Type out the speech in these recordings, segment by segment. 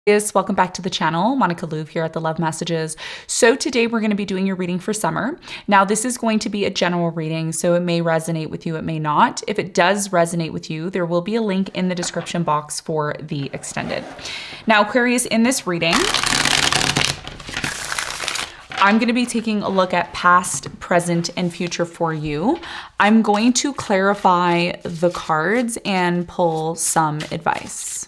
Welcome back to the channel. Monica Louv here at the Love Messages. So today we're going to be doing your reading for summer. Now this is going to be a general reading, so it may resonate with you, it may not. If it does resonate with you, there will be a link in the description box for the extended. Now Aquarius, in this reading, I'm going to be taking a look at past, present, and future for you. I'm going to clarify the cards and pull some advice.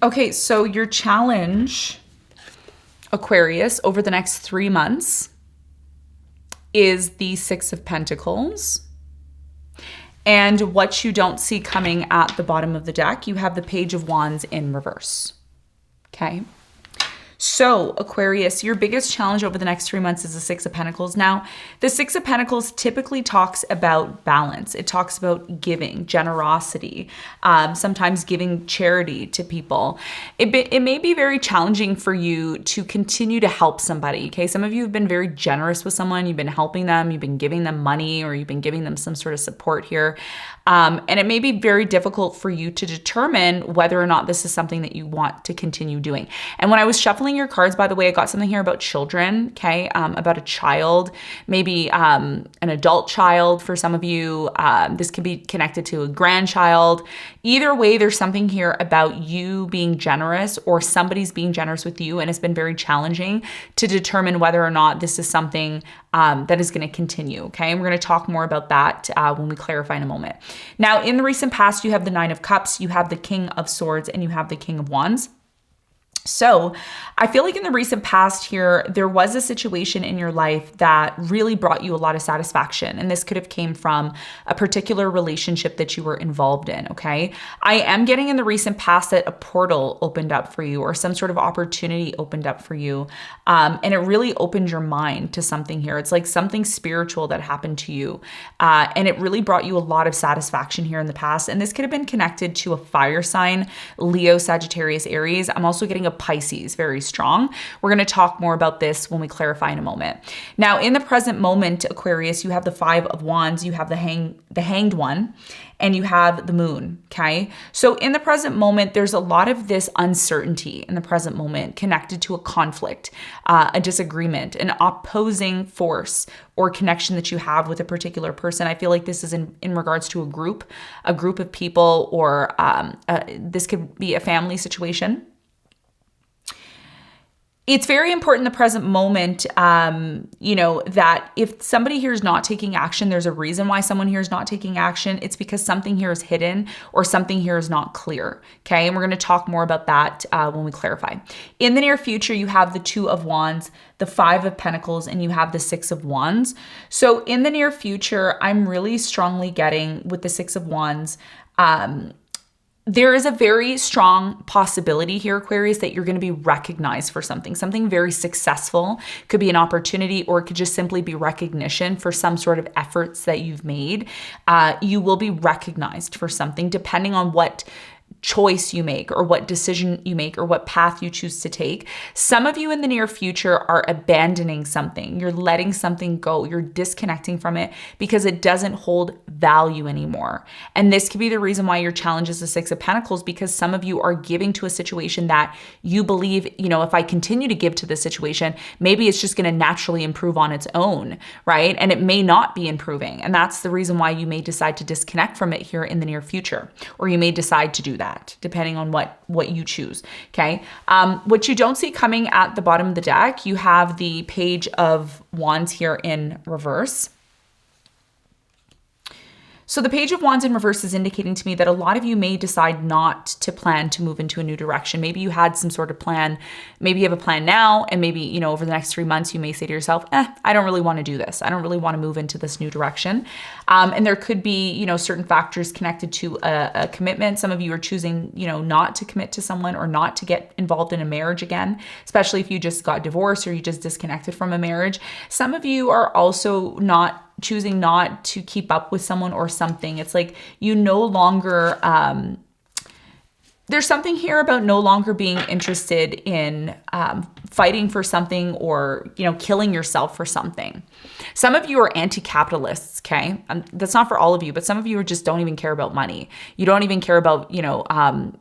Okay, so your challenge, Aquarius, over the next 3 months is the Six of Pentacles. And what you don't see coming at the bottom of the deck, you have the Page of Wands in reverse. Okay. So Aquarius, your biggest challenge over the next 3 months is the Six of Pentacles. Now, the Six of Pentacles typically talks about balance. It talks about giving, generosity, sometimes giving charity to people. It may be very challenging for you to continue to help somebody, okay? Some of you have been very generous with someone. You've been helping them. You've been giving them money, or you've been giving them some sort of support here. And it may be very difficult for you to determine whether or not this is something that you want to continue doing. And when I was shuffling your cards, by the way, I got something here about children, okay? About a child, maybe an adult child for some of you. This could be connected to a grandchild. Either way, there's something here about you being generous or somebody's being generous with you, and it's been very challenging to determine whether or not this is something that is going to continue, okay? And we're going to talk more about that when we clarify in a moment. Now, in the recent past, you have the Nine of Cups, you have the King of Swords, and you have the King of Wands. So I feel like in the recent past here, there was a situation in your life that really brought you a lot of satisfaction. And this could have came from a particular relationship that you were involved in, okay? I am getting in the recent past that a portal opened up for you, or some sort of opportunity opened up for you. And it really opened your mind to something here. It's like something spiritual that happened to you. And it really brought you a lot of satisfaction here in the past. And this could have been connected to a fire sign, Leo, Sagittarius, Aries. I'm also getting a Pisces, very strong. We're going to talk more about this when we clarify in a moment. Now, in the present moment, Aquarius, you have the Five of Wands, you have the Hanged One, and you have the Moon, okay? So in the present moment, there's a lot of this uncertainty in the present moment connected to a conflict, a disagreement, an opposing force or connection that you have with a particular person. I feel like this is in regards to a group of people, or this could be a family situation. It's very important in the present moment, that if somebody here is not taking action, there's a reason why someone here is not taking action. It's because something here is hidden or something here is not clear, okay? And we're going to talk more about that when we clarify. In the near future, you have the Two of Wands, the Five of Pentacles, and you have the Six of Wands. So in the near future, I'm really strongly getting with the Six of Wands, there is a very strong possibility here, Aquarius, that you're going to be recognized for something very successful. Could be an opportunity, or it could just simply be recognition for some sort of efforts that you've made. You will be recognized for something depending on what choice you make, or what decision you make, or what path you choose to take. Some of you in the near future are abandoning something. You're letting something go. You're disconnecting from it because it doesn't hold value anymore. And this could be the reason why your challenge is the Six of Pentacles, because some of you are giving to a situation that you believe, if I continue to give to this situation, maybe it's just going to naturally improve on its own, right? And it may not be improving. And that's the reason why you may decide to disconnect from it here in the near future, or you may decide to do that, depending on what you choose, okay? What you don't see coming at the bottom of the deck, you have the Page of Wands here in reverse. So the Page of Wands in reverse is indicating to me that a lot of you may decide not to plan to move into a new direction. Maybe you had some sort of plan. Maybe you have a plan now, and maybe, you know, over the next 3 months, you may say to yourself, I don't really want to do this. I don't really want to move into this new direction. And there could be, you know, certain factors connected to a commitment. Some of you are choosing, you know, not to commit to someone or not to get involved in a marriage again, especially if you just got divorced or you just disconnected from a marriage. Some of you are also choosing not to keep up with someone or something. It's like you no longer, there's something here about no longer being interested in fighting for something or, you know, killing yourself for something. Some of you are anti-capitalists, okay? That's not for all of you, but some of you just don't even care about money. You don't even care about, you know,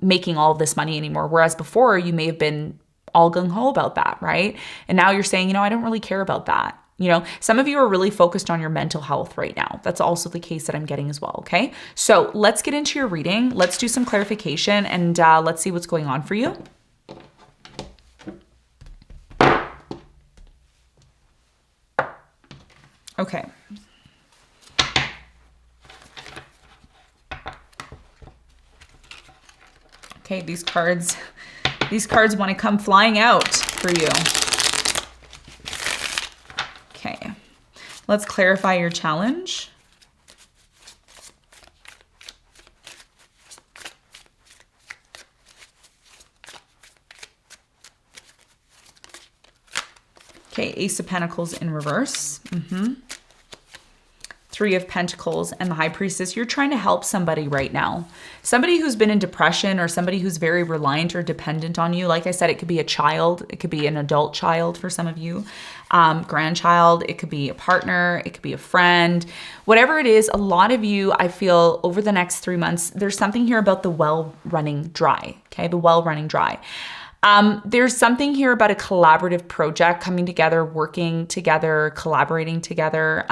making all of this money anymore. Whereas before you may have been all gung-ho about that, right? And now you're saying, you know, I don't really care about that. You know, some of you are really focused on your mental health right now. That's also the case that I'm getting as well, okay? So let's get into your reading. Let's do some clarification and let's see what's going on for you. Okay. Okay, these cards want to come flying out for you. Okay, let's clarify your challenge. Okay, Ace of Pentacles in reverse. Three of Pentacles and the High Priestess. You're trying to help somebody right now. Somebody who's been in depression or somebody who's very reliant or dependent on you. Like I said, it could be a child. It could be an adult child for some of you. Grandchild. It could be a partner. It could be a friend. Whatever it is, a lot of you, I feel, over the next 3 months, there's something here about the well running dry. Okay, the well running dry. There's something here about a collaborative project coming together, working together, collaborating together.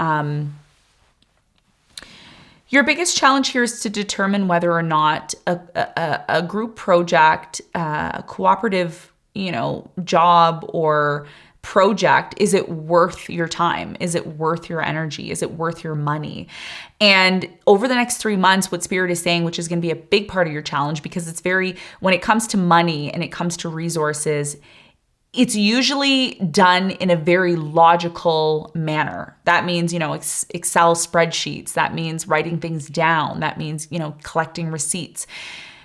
Your biggest challenge here is to determine whether or not a group project, a cooperative, you know, job or project, is it worth your time? Is it worth your energy? Is it worth your money? And over the next 3 months, what Spirit is saying, which is going to be a big part of your challenge, because it's very, when it comes to money and it comes to resources, it's usually done in a very logical manner. That means, you know, Excel spreadsheets. That means writing things down. That means, you know, collecting receipts.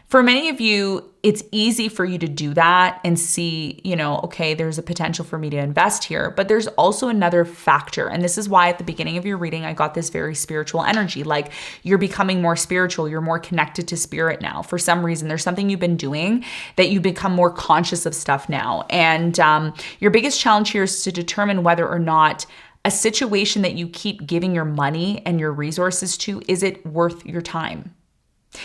For many of you, it's easy for you to do that and see, you know, okay, there's a potential for me to invest here. But there's also another factor. And this is why at the beginning of your reading, I got this very spiritual energy. Like you're becoming more spiritual. You're more connected to spirit now. For some reason, there's something you've been doing that you become more conscious of stuff now. And your biggest challenge here is to determine whether or not a situation that you keep giving your money and your resources to, is it worth your time?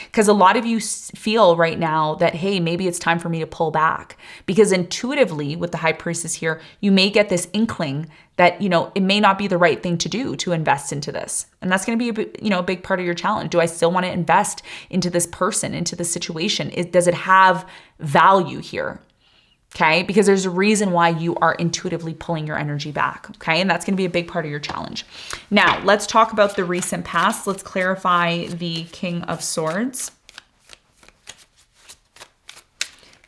Because a lot of you feel right now that, hey, maybe it's time for me to pull back. Because intuitively, with the High Priestess here, you may get this inkling that, you know, it may not be the right thing to do to invest into this. And that's going to be, a big part of your challenge. Do I still want to invest into this person, into this situation? Does it have value here? Okay, because there's a reason why you are intuitively pulling your energy back. Okay, and that's going to be a big part of your challenge. Now, let's talk about the recent past. Let's clarify the King of Swords.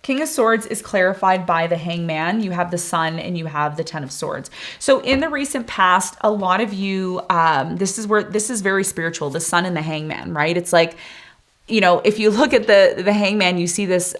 King of Swords is clarified by the Hangman. You have the Sun and you have the Ten of Swords. So in the recent past, a lot of you, this is very spiritual, the Sun and the Hangman, right? It's like, you know, if you look at the Hangman, you see this,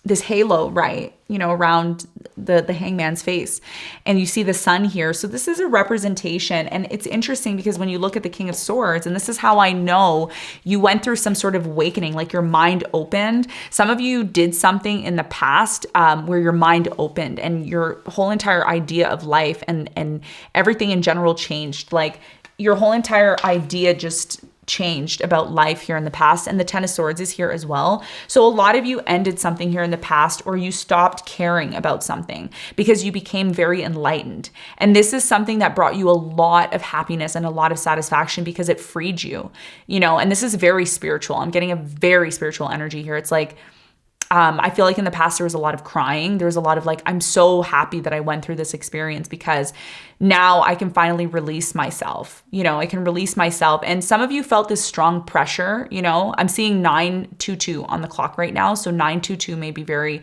this halo, right, you know, around the hangman's face, and you see the sun here. So this is a representation, and it's interesting because when you look at the King of Swords, and this is how I know you went through some sort of awakening, like your mind opened. Some of you did something in the past where your mind opened and your whole entire idea of life and everything in general changed. Like your whole entire idea just changed about life here in the past, and the Ten of Swords is here as well. So a lot of you ended something here in the past, or you stopped caring about something because you became very enlightened. And this is something that brought you a lot of happiness and a lot of satisfaction because it freed you, you know, and this is very spiritual. I'm getting a very spiritual energy here. It's like I feel like in the past there was a lot of crying. There was a lot of like, I'm so happy that I went through this experience because now I can finally release myself. You know, I can release myself. And some of you felt this strong pressure. You know, I'm seeing 922 on the clock right now. So 922 may be very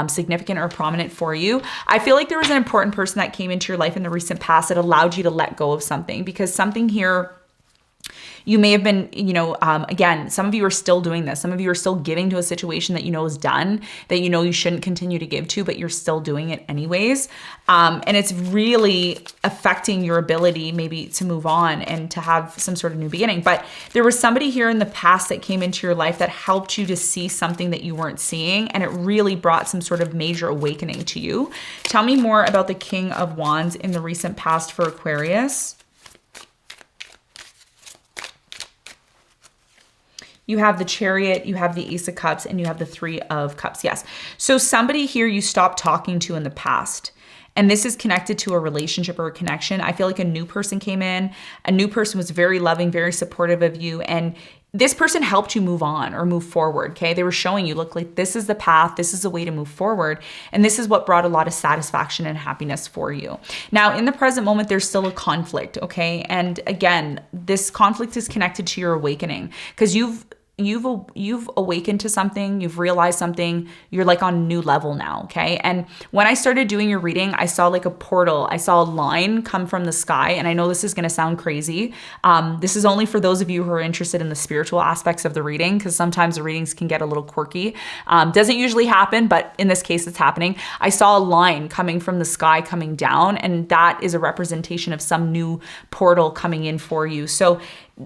significant or prominent for you. I feel like there was an important person that came into your life in the recent past that allowed you to let go of something, because something here, you may have been, you know, again, some of you are still doing this. Some of you are still giving to a situation that you know is done, that you know you shouldn't continue to give to, but you're still doing it anyways. And it's really affecting your ability maybe to move on and to have some sort of new beginning. But there was somebody here in the past that came into your life that helped you to see something that you weren't seeing, and it really brought some sort of major awakening to you. Tell me more about the King of Wands in the recent past for Aquarius. You have the Chariot, you have the Ace of Cups, and you have the Three of Cups. Yes. So somebody here you stopped talking to in the past, and this is connected to a relationship or a connection. I feel like a new person came in. A new person was very loving, very supportive of you, and this person helped you move on or move forward, okay? They were showing you, look, like this is the path, this is the way to move forward, and this is what brought a lot of satisfaction and happiness for you. Now, in the present moment, there's still a conflict, okay? And again, this conflict is connected to your awakening, because you've awakened to something, you've realized something, you're like on a new level now, okay? And when I started doing your reading, I saw like a portal, I saw a line come from the sky, and I know this is gonna sound crazy. This is only for those of you who are interested in the spiritual aspects of the reading, because sometimes the readings can get a little quirky. Doesn't usually happen, but in this case, it's happening. I saw a line coming from the sky coming down, and that is a representation of some new portal coming in for you. So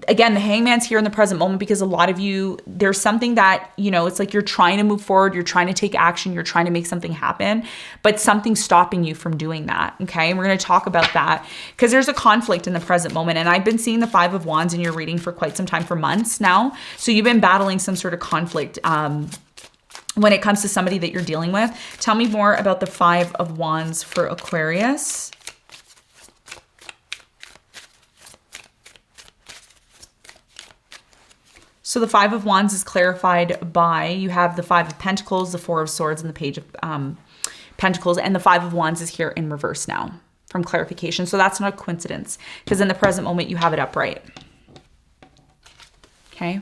again, the Hangman's here in the present moment because a lot of you, there's something that, you know, it's like you're trying to move forward, you're trying to take action, you're trying to make something happen, but something's stopping you from doing that, okay? And we're going to talk about that because there's a conflict in the present moment. And I've been seeing the Five of Wands in your reading for quite some time, for months now. So you've been battling some sort of conflict when it comes to somebody that you're dealing with. Tell me more about the Five of Wands for Aquarius. So the Five of Wands is clarified by, you have the Five of Pentacles, the Four of Swords, and the Page of Pentacles, and the Five of Wands is here in reverse now from clarification. So that's not a coincidence, because in the present moment, you have it upright. Okay.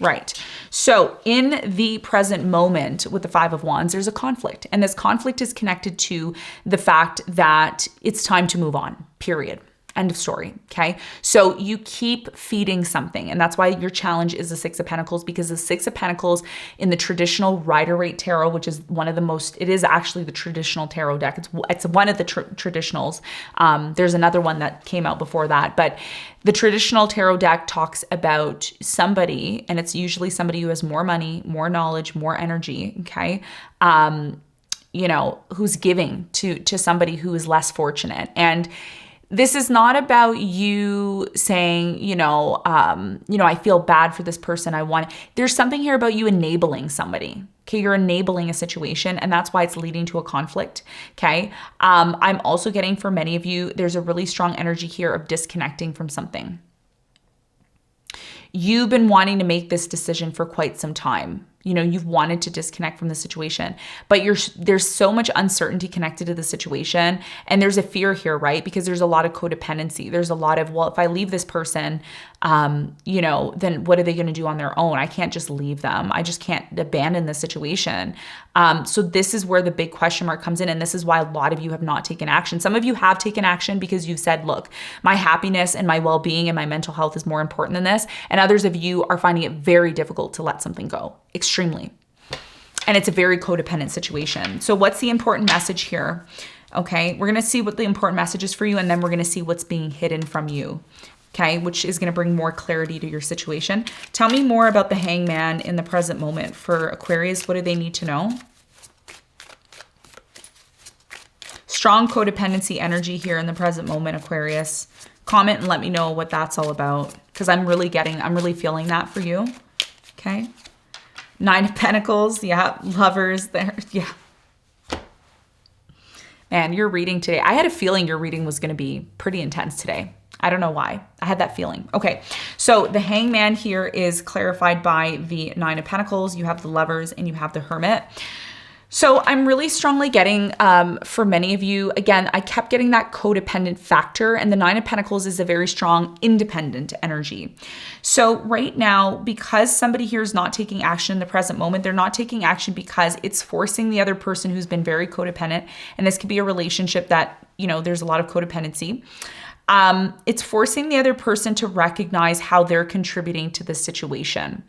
Right. So in the present moment with the Five of Wands, there's a conflict, and this conflict is connected to the fact that it's time to move on, period. End of story, okay? So you keep feeding something, and that's why your challenge is the Six of Pentacles, because the Six of Pentacles in the traditional Rider-Waite Tarot, which is one of the most, it is actually the traditional tarot deck. It's one of the traditionals. There's another one that came out before that, but the traditional tarot deck talks about somebody, and it's usually somebody who has more money, more knowledge, more energy, okay? You know, who's giving to somebody who is less fortunate. And this is not about you saying, I feel bad for this person. There's something here about you enabling somebody. Okay, you're enabling a situation, and that's why it's leading to a conflict. Okay, I'm also getting, for many of you, there's a really strong energy here of disconnecting from something. You've been wanting to make this decision for quite some time. You know, you've wanted to disconnect from the situation, but there's so much uncertainty connected to the situation. And there's a fear here, right? Because there's a lot of codependency. There's a lot of, well, if I leave this person, then what are they going to do on their own? I can't just leave them. I just can't abandon the situation. So this is where the big question mark comes in. And this is why a lot of you have not taken action. Some of you have taken action because you've said, look, my happiness and my well-being and my mental health is more important than this. And others of you are finding it very difficult to let something go. Extremely. And it's a very codependent situation. So what's the important message here? Okay, we're going to see what the important message is for you, and then we're going to see what's being hidden from you. Okay, which is going to bring more clarity to your situation. Tell me more about the Hangman in the present moment for Aquarius. What do they need to know? Strong codependency energy here in the present moment, Aquarius. Comment and let me know what that's all about, because I'm really feeling that for you. Okay. Nine of Pentacles. Yeah. Lovers there. Yeah. Man, your reading today, I had a feeling your reading was going to be pretty intense today. I don't know why. I had that feeling. Okay, so the Hangman here is clarified by the Nine of Pentacles. You have the Lovers and you have the Hermit. So I'm really strongly getting, for many of you, again, I kept getting that codependent factor, and the Nine of Pentacles is a very strong independent energy. So right now, because somebody here is not taking action in the present moment, they're not taking action because it's forcing the other person who's been very codependent, and this could be a relationship that, you know, there's a lot of codependency. It's forcing the other person to recognize how they're contributing to the situation.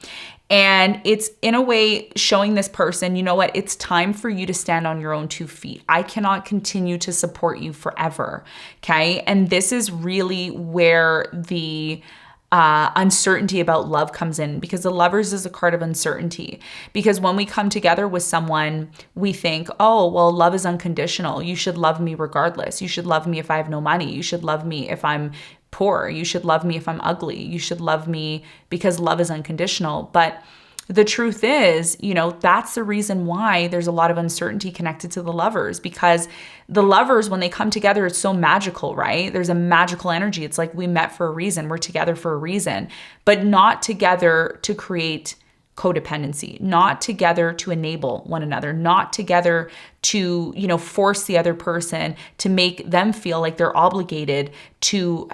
And it's in a way showing this person, you know what, it's time for you to stand on your own 2 feet. I cannot continue to support you forever. Okay. And this is really where the uncertainty about love comes in, because the Lovers is a card of uncertainty. Because when we come together with someone, we think, oh, well, love is unconditional. You should love me regardless. You should love me if I have no money. You should love me if I'm poor. You should love me if I'm ugly. You should love me because love is unconditional. But the truth is, you know, that's the reason why there's a lot of uncertainty connected to the Lovers, because the Lovers, when they come together, it's so magical, right? There's a magical energy. It's like we met for a reason. We're together for a reason, but not together to create codependency, not together to enable one another, not together to, you know, force the other person to make them feel like they're obligated to,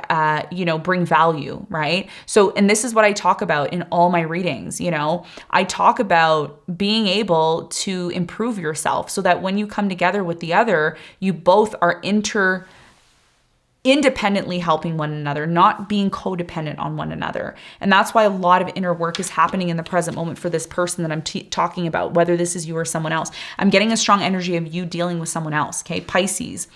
you know, bring value, right? So, and this is what I talk about in all my readings, you know, I talk about being able to improve yourself so that when you come together with the other, you both are independently helping one another, not being codependent on one another. And that's why a lot of inner work is happening in the present moment for this person that I'm talking about, whether this is you or someone else. I'm getting a strong energy of you dealing with someone else, okay? Pisces,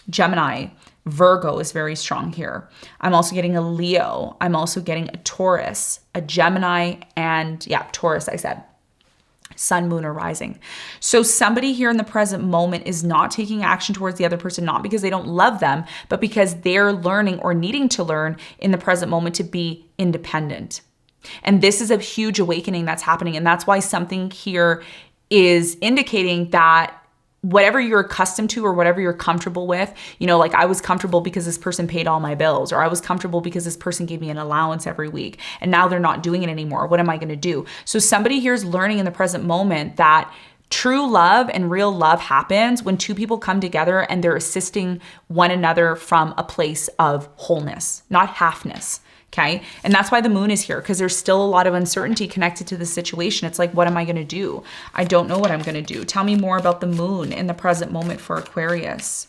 Gemini, Virgo is very strong here. I'm also getting a Leo. I'm also getting a Taurus, a Gemini, and yeah, Taurus, I said. Sun, moon, or rising. So somebody here in the present moment is not taking action towards the other person, not because they don't love them, but because they're learning or needing to learn in the present moment to be independent. And this is a huge awakening that's happening. And that's why something here is indicating that whatever you're accustomed to or whatever you're comfortable with, you know, like I was comfortable because this person paid all my bills, or I was comfortable because this person gave me an allowance every week, and now they're not doing it anymore. What am I going to do? So somebody here is learning in the present moment that true love and real love happens when 2 people come together and they're assisting one another from a place of wholeness, not halfness. Okay. And that's why the moon is here, because there's still a lot of uncertainty connected to the situation. It's like, what am I going to do? I don't know what I'm going to do. Tell me more about the moon in the present moment for Aquarius.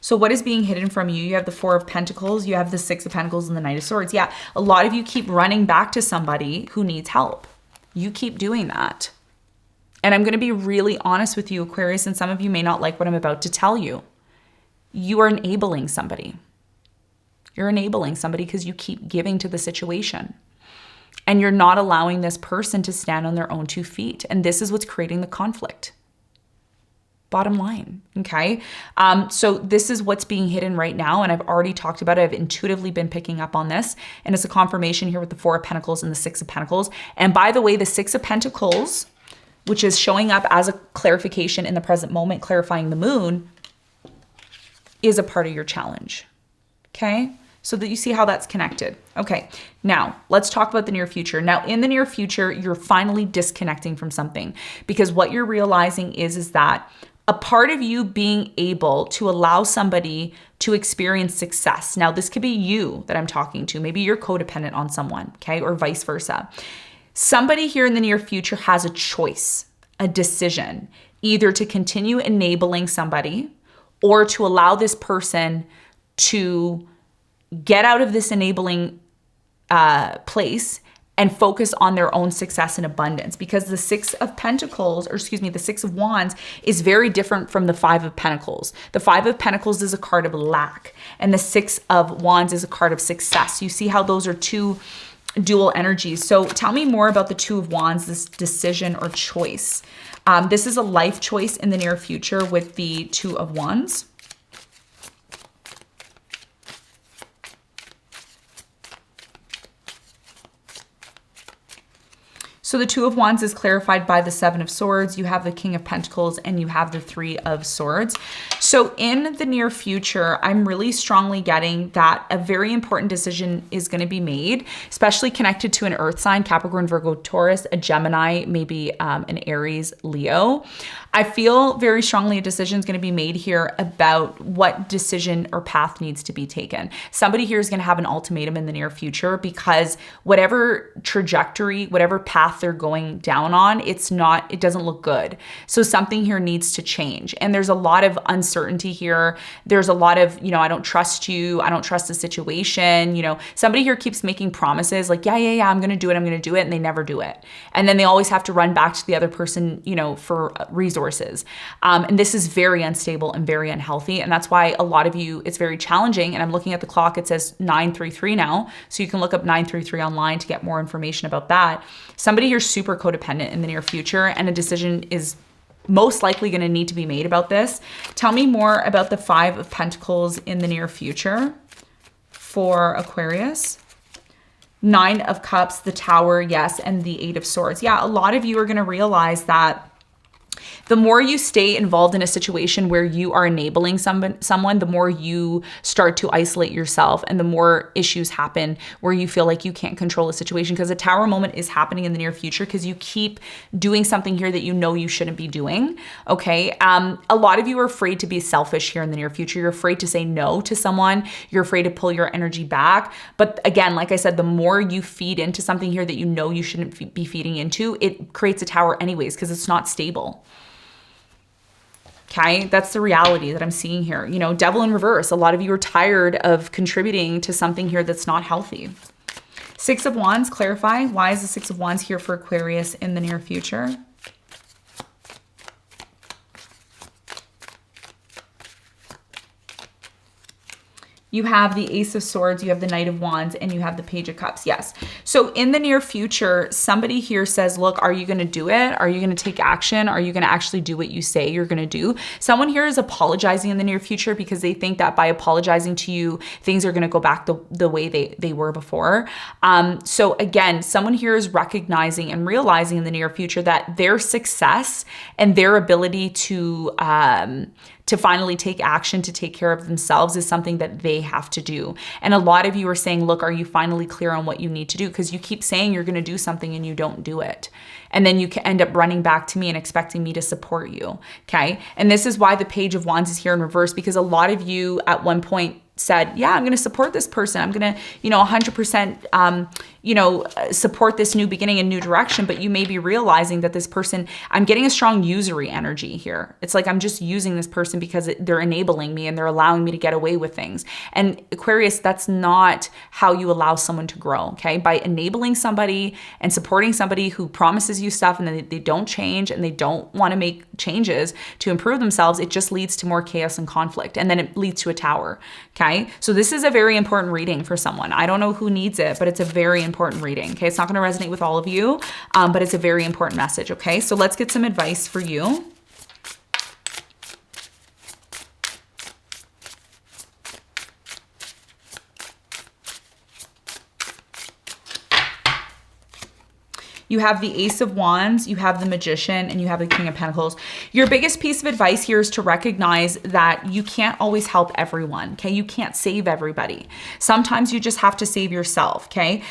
So what is being hidden from you? You have the Four of Pentacles, you have the Six of Pentacles, and the Knight of Swords. Yeah, a lot of you keep running back to somebody who needs help. You keep doing that. And I'm going to be really honest with you, Aquarius, and some of you may not like what I'm about to tell you. You are enabling somebody. You're enabling somebody because you keep giving to the situation. And you're not allowing this person to stand on their own 2 feet. And this is what's creating the conflict. Bottom line, okay? So this is what's being hidden right now, and I've already talked about it. I've intuitively been picking up on this, and it's a confirmation here with the Four of Pentacles and the Six of Pentacles. And by the way, the Six of Pentacles, which is showing up as a clarification in the present moment, clarifying the moon, is a part of your challenge, okay? So that you see how that's connected. Okay, now let's talk about the near future. Now in the near future, you're finally disconnecting from something, because what you're realizing is that a part of you being able to allow somebody to experience success. Now this could be you that I'm talking to. Maybe you're codependent on someone, okay? Or vice versa. Somebody here in the near future has a choice, a decision, either to continue enabling somebody or to allow this person to get out of this enabling place and focus on their own success and abundance. Because the Six of Pentacles, or excuse me, the Six of Wands is very different from the Five of Pentacles. The Five of Pentacles is a card of lack, and the Six of Wands is a card of success. You see how those are two dual energies. So tell me more about the Two of Wands, this decision or choice. This is a life choice in the near future with the Two of Wands. So the Two of Wands is clarified by the Seven of Swords. You have the King of Pentacles and you have the Three of Swords. So in the near future, I'm really strongly getting that a very important decision is going to be made, especially connected to an earth sign, Capricorn, Virgo, Taurus, a Gemini, maybe an Aries, Leo. I feel very strongly a decision is going to be made here about what decision or path needs to be taken. Somebody here is going to have an ultimatum in the near future because whatever trajectory, whatever path they're going down on, it doesn't look good. So something here needs to change. And there's a lot of uncertainty here. There's a lot of, I don't trust you. I don't trust the situation. Somebody here keeps making promises like, yeah, I'm going to do it. I'm going to do it. And they never do it. And then they always have to run back to the other person, for resources. And this is very unstable and very unhealthy. And that's why a lot of you, it's very challenging. And I'm looking at the clock, it says 9:33 now. So you can look up 9:33 online to get more information about that. Somebody here super codependent in the near future, and a decision is most likely going to need to be made about this. Tell me more about the Five of Pentacles in the near future for Aquarius. Nine of Cups, the Tower, yes, and the Eight of Swords. Yeah, a lot of you are going to realize that the more you stay involved in a situation where you are enabling someone, the more you start to isolate yourself and the more issues happen where you feel like you can't control a situation, because a Tower moment is happening in the near future because you keep doing something here that you shouldn't be doing, okay? A lot of you are afraid to be selfish here in the near future. You're afraid to say no to someone. You're afraid to pull your energy back. But again, like I said, the more you feed into something here that you shouldn't be feeding into, it creates a Tower anyways because it's not stable. Okay, that's the reality that I'm seeing here. Devil in reverse. A lot of you are tired of contributing to something here that's not healthy. Six of Wands, clarify. Why is the Six of Wands here for Aquarius in the near future? You have the Ace of Swords, you have the Knight of Wands, and you have the Page of Cups. Yes. So in the near future, somebody here says, look, are you going to do it? Are you going to take action? Are you going to actually do what you say you're going to do? Someone here is apologizing in the near future because they think that by apologizing to you, things are going to go back the way they were before. So again, someone here is recognizing and realizing in the near future that their success and their ability to finally take action, to take care of themselves is something that they have to do. And a lot of you are saying, look, are you finally clear on what you need to do? Because you keep saying you're going to do something and you don't do it. And then you can end up running back to me and expecting me to support you. Okay. And this is why the Page of Wands is here in reverse, because a lot of you at one point said, yeah, I'm going to support this person. I'm going to, 100%, support this new beginning and new direction. But you may be realizing that this person, I'm getting a strong usury energy here. It's like I'm just using this person because they're enabling me and they're allowing me to get away with things. And Aquarius, that's not how you allow someone to grow, okay? By enabling somebody and supporting somebody who promises you stuff and then they don't change and they don't want to make changes to improve themselves, it just leads to more chaos and conflict. And then it leads to a Tower, okay? So this is a very important reading for someone. I don't know who needs it, but it's a very important reading, okay? It's not going to resonate with all of you, but it's a very important message, okay? So let's get some advice for you. You have the Ace of Wands, you have the Magician, and you have the King of Pentacles. Your biggest piece of advice here is to recognize that you can't always help everyone, okay? You can't save everybody. Sometimes you just have to save yourself, okay?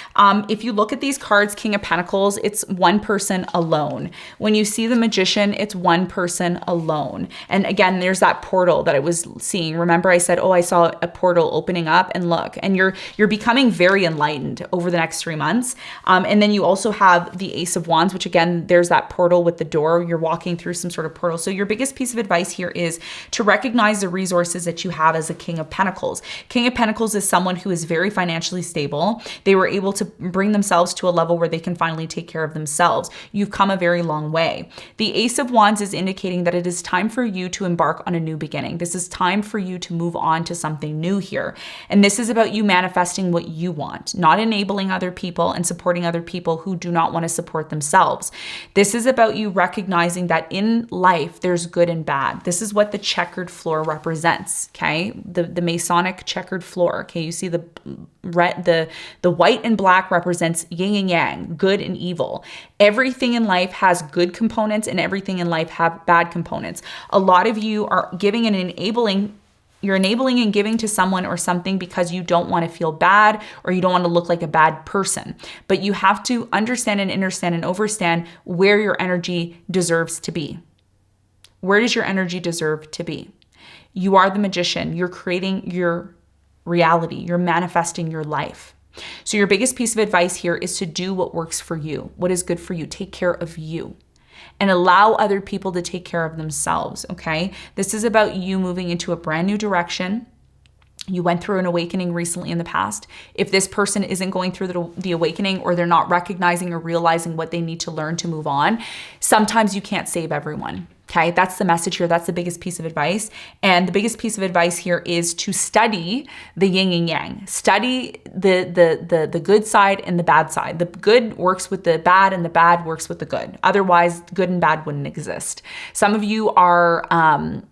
If you look at these cards, King of Pentacles, it's one person alone. When you see the Magician, it's one person alone. And again, there's that portal that I was seeing. Remember I said, oh, I saw a portal opening up, and look, and you're becoming very enlightened over the next 3 months. And then you also have the Ace of Wands, which again, there's that portal with the door. You're walking through some sort of portal. So your biggest piece of advice here is to recognize the resources that you have as a King of Pentacles. King of Pentacles is someone who is very financially stable. They were able to bring themselves to a level where they can finally take care of themselves. You've come a very long way. The Ace of Wands is indicating that it is time for you to embark on a new beginning. This is time for you to move on to something new here. And this is about you manifesting what you want, not enabling other people and supporting other people who do not want to support support themselves. This is about you recognizing that in life, there's good and bad. This is what the checkered floor represents, okay? The Masonic checkered floor, okay? You see the white and black represents yin and yang, good and evil. Everything in life has good components and everything in life have bad components. A lot of you are giving and enabling. You're enabling and giving to someone or something because you don't want to feel bad or you don't want to look like a bad person. But you have to understand and understand and overstand where your energy deserves to be. Where does your energy deserve to be? You are the magician. You're creating your reality. You're manifesting your life. So your biggest piece of advice here is to do what works for you. What is good for you? Take care of you. And allow other people to take care of themselves, okay? This is about you moving into a brand new direction. You went through an awakening recently in the past. If this person isn't going through the awakening or they're not recognizing or realizing what they need to learn to move on, sometimes you can't save everyone. Okay, that's the message here. That's the biggest piece of advice. And the biggest piece of advice here is to study the yin and yang. Study the good side and the bad side. The good works with the bad and the bad works with the good. Otherwise, good and bad wouldn't exist. Some of you are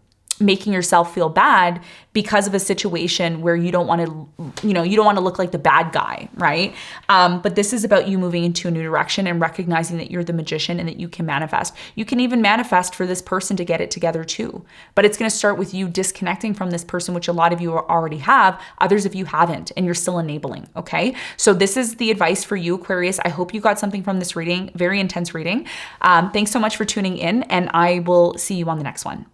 making yourself feel bad because of a situation where you don't want to, you don't want to look like the bad guy, right? But this is about you moving into a new direction and recognizing that you're the magician and that you can manifest. You can even manifest for this person to get it together too. But it's going to start with you disconnecting from this person, which a lot of you already have. Others of you haven't, and you're still enabling, okay? So this is the advice for you, Aquarius. I hope you got something from this reading, very intense reading. Thanks so much for tuning in, and I will see you on the next one.